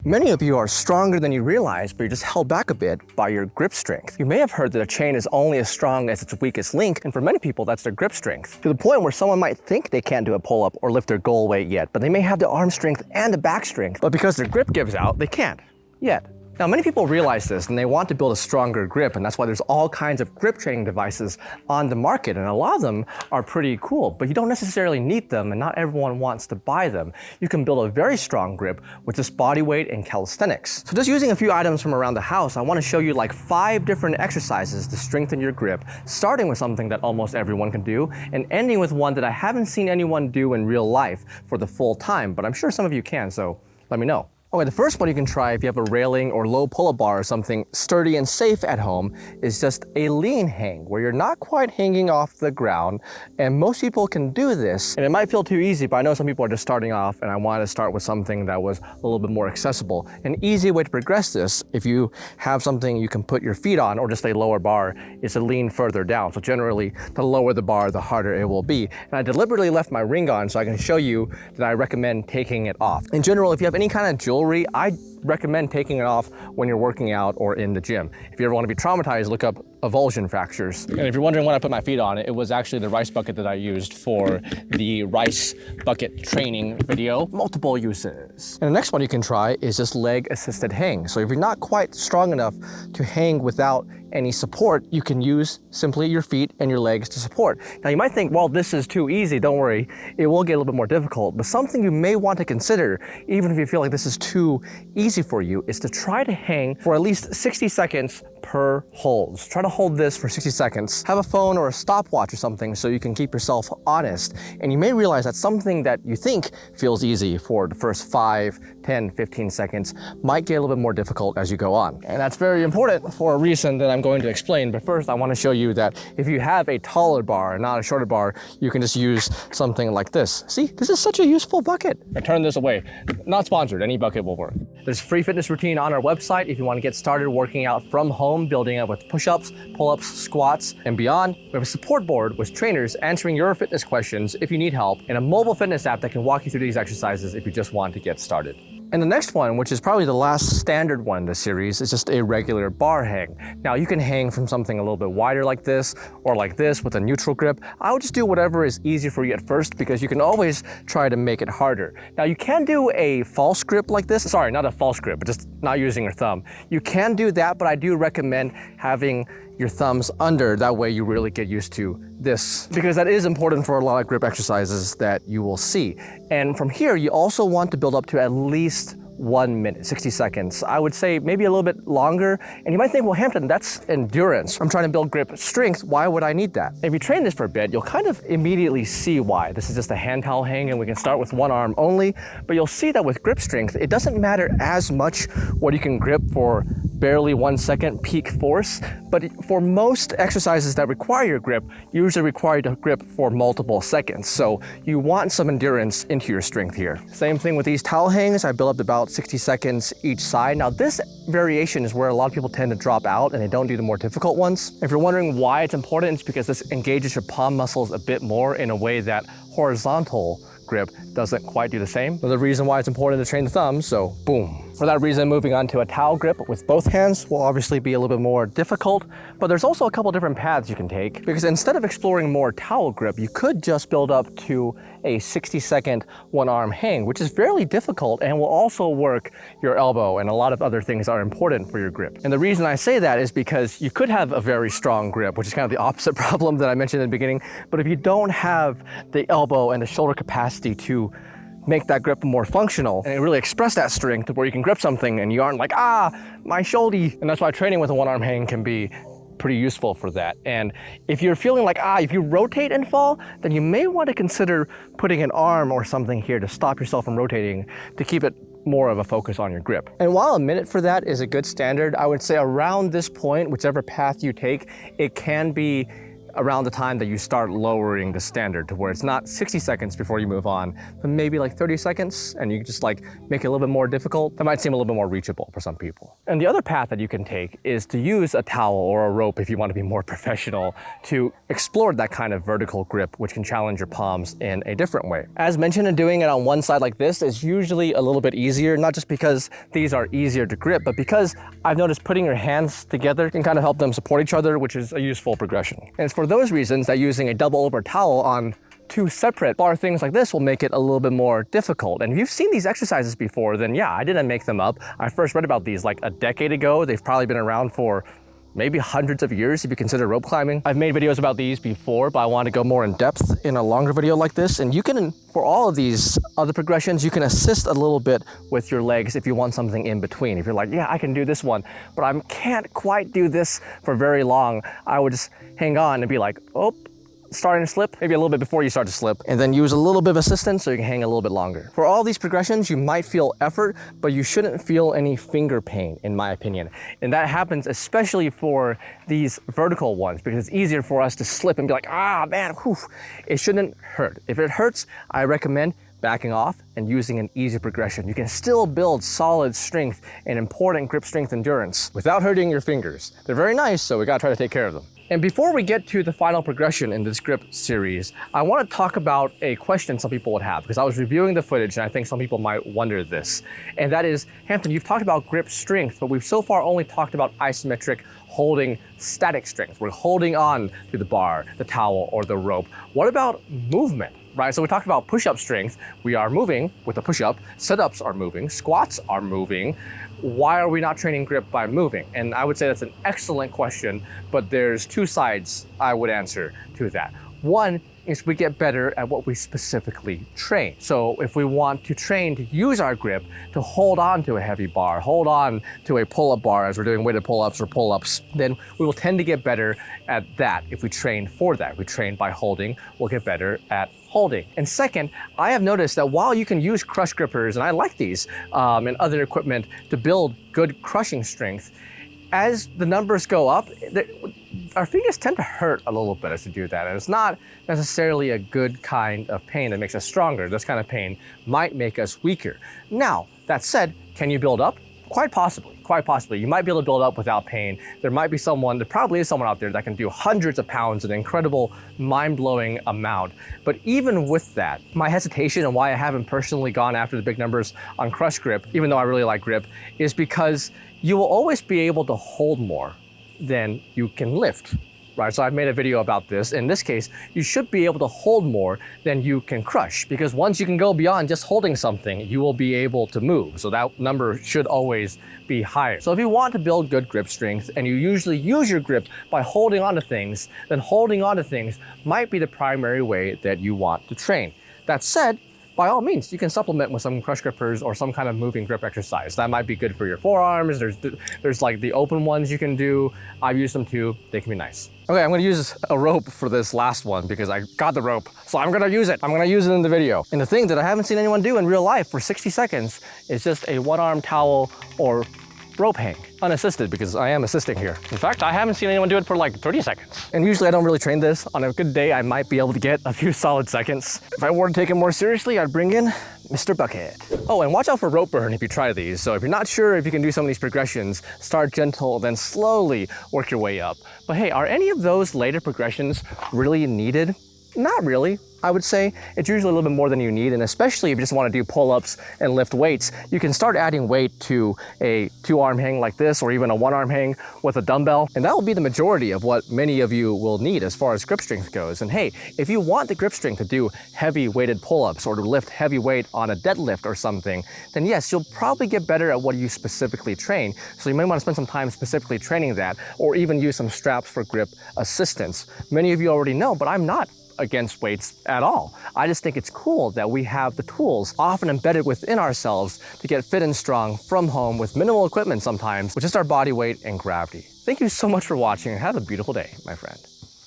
Many of you are stronger than you realize, but you're just held back a bit by your grip strength. You may have heard that a chain is only as strong as its weakest link, and for many people, that's their grip strength. To the point where someone might think they can't do a pull-up or lift their goal weight yet, but they may have the arm strength and the back strength, but because their grip gives out, they can't. Yet. Now, many people realize this and they want to build a stronger grip, and that's why there's all kinds of grip training devices on the market, and a lot of them are pretty cool, but you don't necessarily need them and not everyone wants to buy them. You can build a very strong grip with just body weight and calisthenics. So just using a few items from around the house, I want to show you like 5 different exercises to strengthen your grip, starting with something that almost everyone can do and ending with one that I haven't seen anyone do in real life for the full time, but I'm sure some of you can, so let me know. Okay, the first one you can try if you have a railing or low pull-up bar or something sturdy and safe at home is just a lean hang, where you're not quite hanging off the ground, and most people can do this. And it might feel too easy, but I know some people are just starting off, and I wanted to start with something that was a little bit more accessible. An easy way to progress this, if you have something you can put your feet on, or just a lower bar, is to lean further down. So generally, the lower the bar, the harder it will be. And I deliberately left my ring on so I can show you that I recommend taking it off. In general, if you have any kind of jewelry, I recommend taking it off when you're working out or in the gym. If you ever want to be traumatized, look up avulsion fractures. And if you're wondering when I put my feet on, it was actually the rice bucket that I used for the rice bucket training video. Multiple uses. And the next one you can try is just leg assisted hang. So if you're not quite strong enough to hang without any support, you can use simply your feet and your legs to support. Now you might think, well, this is too easy, don't worry, it will get a little bit more difficult, but something you may want to consider, even if you feel like this is too easy for you, is to try to hang for at least 60 seconds per holds. Try to hold this for 60 seconds. Have a phone or a stopwatch or something so you can keep yourself honest. And you may realize that something that you think feels easy for the first 5, 10, 15 seconds might get a little bit more difficult as you go on. And that's very important for a reason that I'm going to explain. But first, I want to show you that if you have a taller bar, not a shorter bar, you can just use something like this. See, this is such a useful bucket. I turn this away. Not sponsored, any bucket will work. There's a free fitness routine on our website if you want to get started working out from home, building up with push-ups, pull-ups, squats, and beyond. We have a support board with trainers answering your fitness questions if you need help, and a mobile fitness app that can walk you through these exercises if you just want to get started. And the next one, which is probably the last standard one in this series, is just a regular bar hang. Now you can hang from something a little bit wider like this, or like this with a neutral grip. I would just do whatever is easy for you at first, because you can always try to make it harder. Now you can do a false grip like this. Sorry, not a false grip, but just not using your thumb. You can do that, but I do recommend having your thumbs under, that way you really get used to this, because that is important for a lot of grip exercises that you will see. And from here, you also want to build up to at least 1 minute, 60 seconds. I would say maybe a little bit longer. And you might think, well, Hampton, that's endurance. I'm trying to build grip strength. Why would I need that? If you train this for a bit, you'll kind of immediately see why. This is just a hand towel hang, and we can start with one arm only, but you'll see that with grip strength, it doesn't matter as much what you can grip for barely 1 second peak force, but for most exercises that require your grip, you usually require you to grip for multiple seconds. So you want some endurance into your strength here. Same thing with these towel hangs. I build up to about 60 seconds each side. Now this variation is where a lot of people tend to drop out and they don't do the more difficult ones. If you're wondering why it's important, it's because this engages your palm muscles a bit more in a way that horizontal grip doesn't quite do the same. Another reason why it's important to train the thumbs, so boom. For that reason, moving on to a towel grip with both hands will obviously be a little bit more difficult, but there's also a couple different paths you can take, because instead of exploring more towel grip, you could just build up to a 60-second one-arm hang, which is fairly difficult and will also work your elbow, and a lot of other things are important for your grip. And the reason I say that is because you could have a very strong grip, which is kind of the opposite problem that I mentioned in the beginning, but if you don't have the elbow and the shoulder capacity to make that grip more functional and really express that strength where you can grip something and you aren't like, my shoulder. And that's why training with a one-arm hang can be pretty useful for that. And if you're feeling like, if you rotate and fall, then you may want to consider putting an arm or something here to stop yourself from rotating, to keep it more of a focus on your grip. And while a minute for that is a good standard, I would say around this point, whichever path you take, it can be around the time that you start lowering the standard to where it's not 60 seconds before you move on, but maybe like 30 seconds, and you just like make it a little bit more difficult. That might seem a little bit more reachable for some people. And the other path that you can take is to use a towel or a rope if you want to be more professional to explore that kind of vertical grip, which can challenge your palms in a different way. As mentioned, doing it on one side like this is usually a little bit easier, not just because these are easier to grip, but because I've noticed putting your hands together can kind of help them support each other, which is a useful progression. And it's for those reasons that using a double over towel on two separate bar things like this will make it a little bit more difficult. And if you've seen these exercises before, then yeah, I didn't make them up. I first read about these like a decade ago. They've probably been around for maybe hundreds of years if you consider rope climbing. I've made videos about these before, but I want to go more in depth in a longer video like this. And you can, for all of these other progressions, you can assist a little bit with your legs if you want something in between. If you're like, yeah, I can do this one, but I can't quite do this for very long, I would just hang on and be like, oh, starting to slip, maybe a little bit before you start to slip, and then use a little bit of assistance so you can hang a little bit longer. For all these progressions, you might feel effort, but you shouldn't feel any finger pain, in my opinion. And that happens especially for these vertical ones, because it's easier for us to slip and be like, ah, man, whew. It shouldn't hurt. If it hurts, I recommend backing off and using an easy progression. You can still build solid strength and important grip strength endurance without hurting your fingers. They're very nice, so we gotta try to take care of them. And before we get to the final progression in this grip series, I want to talk about a question some people would have, because I was reviewing the footage and I think some people might wonder this. And that is, Hampton, you've talked about grip strength, but we've so far only talked about isometric holding static strength. We're holding on to the bar, the towel, or the rope. What about movement? Right, so we talked about push-up strength. We are moving with a push-up. Sit-ups are moving. Squats are moving. Why are we not training grip by moving? And I would say that's an excellent question, but there's two sides I would answer to that. One is we get better at what we specifically train. So if we want to train to use our grip to hold on to a heavy bar, hold on to a pull-up bar as we're doing weighted pull-ups or pull-ups, then we will tend to get better at that if we train for that. If we train by holding, we'll get better at holding. And second, I have noticed that while you can use crush grippers, and I like these, and other equipment to build good crushing strength, as the numbers go up, our fingers tend to hurt a little bit as we do that. And it's not necessarily a good kind of pain that makes us stronger. This kind of pain might make us weaker. Now, that said, can you build up? Quite possibly. Quite possibly. You might be able to build up without pain. There probably is someone out there that can do hundreds of pounds, an incredible, mind-blowing amount. But even with that, my hesitation and why I haven't personally gone after the big numbers on crush grip, even though I really like grip, is because you will always be able to hold more than you can lift. Right, so I've made a video about this. In this case, you should be able to hold more than you can crush, because once you can go beyond just holding something, you will be able to move. So that number should always be higher. So if you want to build good grip strength and you usually use your grip by holding onto things, then holding onto things might be the primary way that you want to train. That said, by all means, you can supplement with some crush grippers or some kind of moving grip exercise. That might be good for your forearms. There's like the open ones you can do. I've used them too. They can be nice. Okay, I'm gonna use a rope for this last one because I got the rope, so I'm gonna use it. I'm gonna use it in the video. And the thing that I haven't seen anyone do in real life for 60 seconds is just a one-arm towel or rope hang, unassisted, because I am assisting here. In fact, I haven't seen anyone do it for like 30 seconds. And usually I don't really train this. On a good day, I might be able to get a few solid seconds. If I were to take it more seriously, I'd bring in Mr. Bucket. Oh, and watch out for rope burn if you try these. So if you're not sure if you can do some of these progressions, start gentle, then slowly work your way up. But hey, are any of those later progressions really needed? Not really. I would say it's usually a little bit more than you need, and especially if you just want to do pull-ups and lift weights, you can start adding weight to a two-arm hang like this, or even a one-arm hang with a dumbbell, and that will be the majority of what many of you will need as far as grip strength goes. And hey, if you want the grip strength to do heavy weighted pull-ups or to lift heavy weight on a deadlift or something, then yes, you'll probably get better at what you specifically train. So you may want to spend some time specifically training that, or even use some straps for grip assistance. Many of you already know, but I'm not against weights at all. I just think it's cool that we have the tools often embedded within ourselves to get fit and strong from home with minimal equipment sometimes, with just our body weight and gravity. Thank you so much for watching and have a beautiful day, my friend.